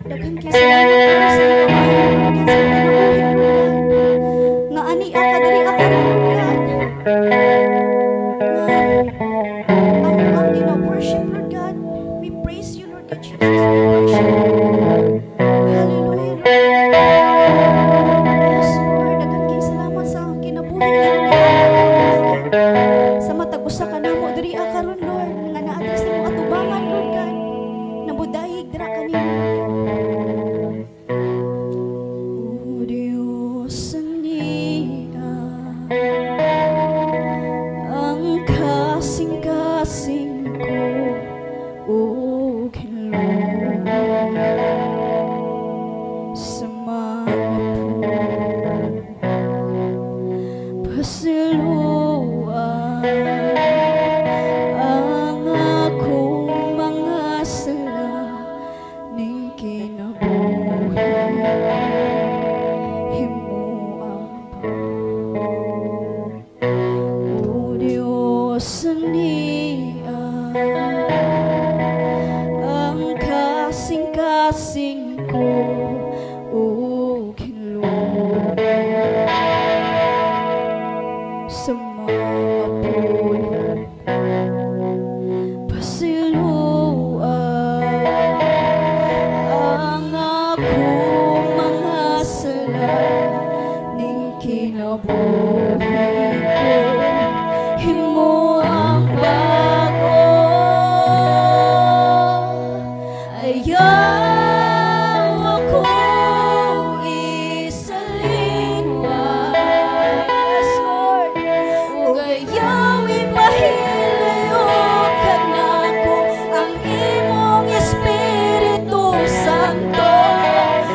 Daghan kay salamat Lord sa ikaw sa kinabuhi Lord God. Nga ani ka diri ka rin Lord God. Ang gina-worship Lord God. We praise you Lord God Jesus. We worship you. Hallelujah Lord. Yes Lord, daghan kay salamat sa kinabuhi Lord God. Sa matag usa ka namo diri karon Lord nga naa sa imong atubangan Lord God. Nabudayig dira kanimo Lord God. O Diyos saniya ang kasing-kasing ko o kinloob sa mga pasiluan ang akong mga sala ning kinabuhi himuang o Diyos saniya ang kasing-kasing ko o kinloob sa mga puno pasiluan ang akong mga sala ning kinabuhi ko himuang bago ayaw ako isalingwa yes Lord ug ayaw ipahilayo kanako ang imong Espiritu Santo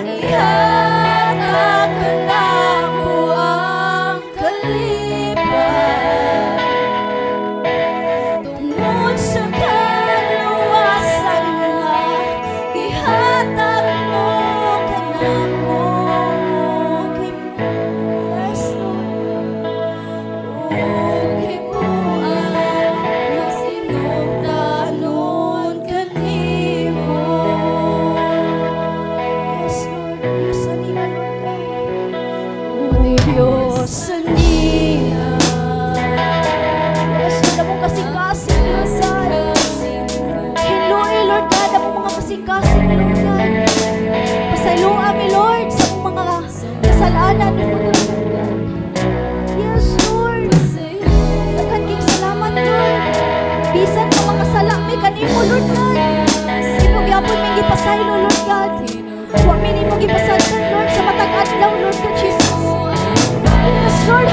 ihatag kanako ang kaliban tungod sa kaluwasan nga ihatag mo kanako yes Lord ug himuan nga sinugdanon kanimo yes Lord Diyos saniya Lord God o Diyos saniya yes Lord among kasing-kasing Lord God hinluoy Lord God among mga kasing-kasing Lord God pasayloa mi Lord sa among mga kasalanan Lord God yes Lord daghan kay salamat Lord bisan sa mga sala mi kanimo Lord God sino gyapon mi gipasaylo Lord God wa mi nimo gipasalkan Lord sa matag adlaw Lord God Jesus yes Lord